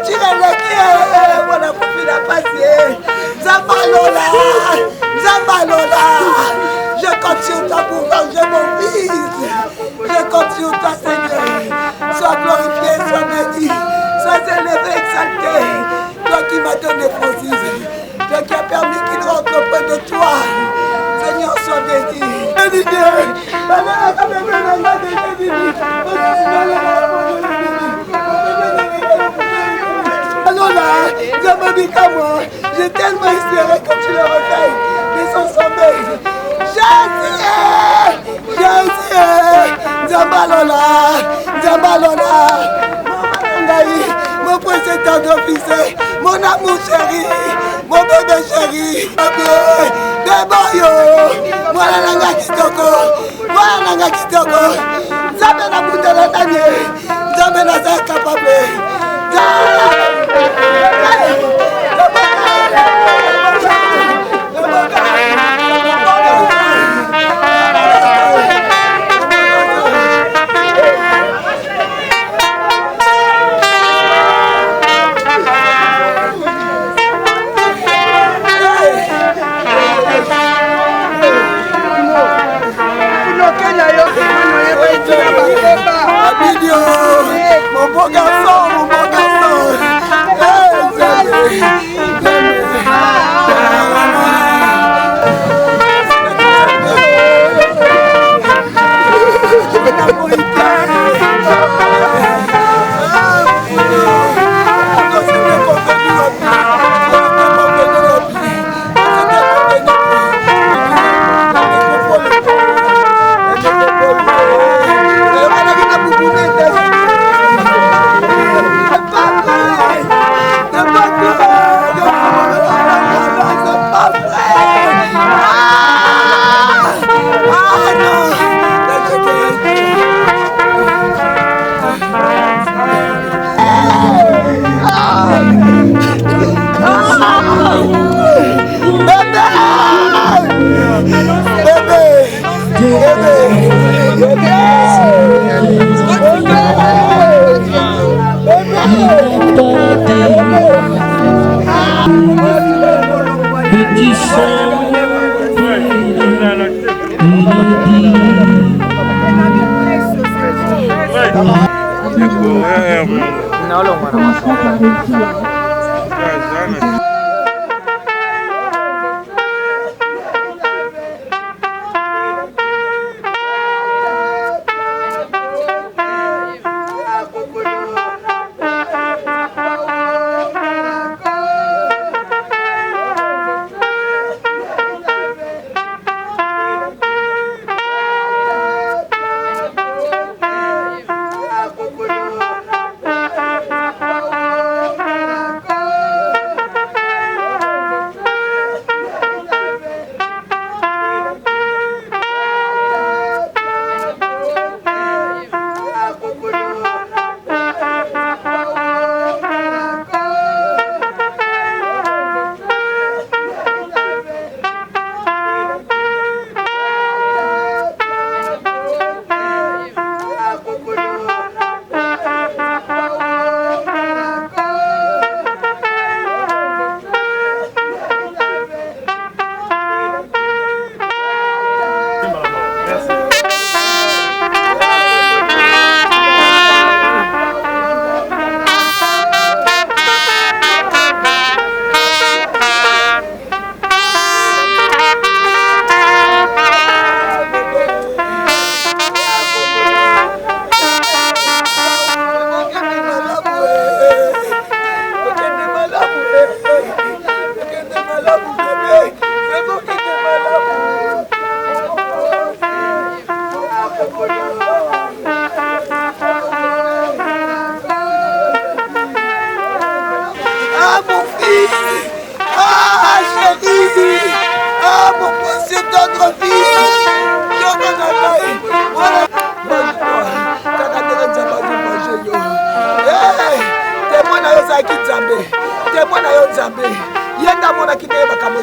tireleki mpona kofina pasi Zambalola, Zambalola. Je compte sur toi pour venger mon fils. Je compte sur toi, Seigneur. Sois glorifié, sois béni, sois élevé, exalté. Toi qui m'as donné Francis, toi qui as permis qu'il rentre auprès de toi. Seigneur, sois béni. Béni Dieu. Moi, j'ai tellement espéré quand tu le réveilles de son sommeil. Jésus, Zambalola, Zambalola, mon précieux officier, mon amour chéri, mon bébé chéri, Deboyo, moi la nanga kitoko, Zambé na boutela tanye, Zambé na za capable. Mon beau garçon, mon beau garçon.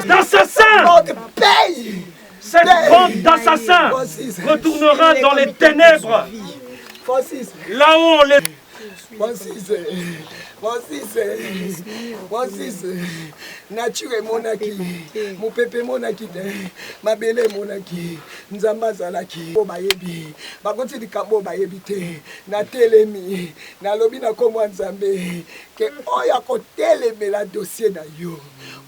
Dans ce sein, cette bande d'assassins retournera dans les ténèbres. Là où on les... nature monaki, mopepe monaki, mabele monaki, nzamba zalaki, bayebi, bakoti likambo bayebi te, na telemi, na lobi na komwa nzambe, ke oya ko telemi la dossier na yo.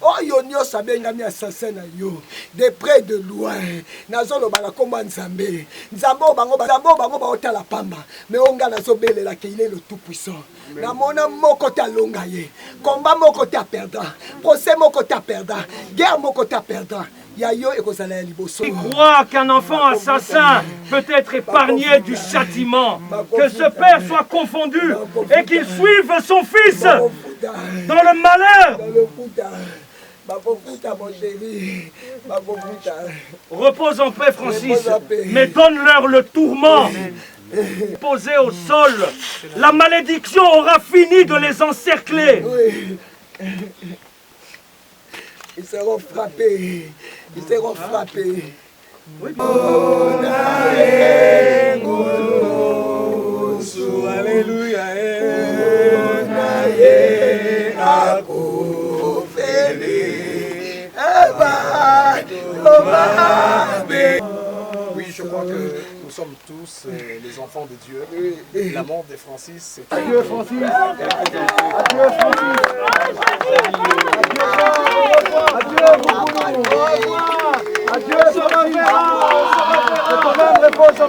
Oyo nyosa bengami assassin na yo, de près de loin, nazolo bala komwa nzambe, nzambo bango ba otala pamba, mais onga nazobele la ke il est le tout puissant. Na mona moko ta longa ye, combat moko ta perdant, procès moko ta perdant, guerre moko ta perdant. Il croit qu'un enfant assassin peut être épargné du châtiment, que ce père soit confondu et qu'il suive son fils dans le malheur. Repose en paix, Francis, mais donne-leur le tourment. Posé au sol, la malédiction aura fini de les encercler. Ils seront frappés. Ils seront frappés. Oui. Alléluia. Oui, je crois que nous sommes tous les enfants de Dieu. La mort de Francis, c'est... Adieu Francis. Adieu Francis. Adieu. Adieu.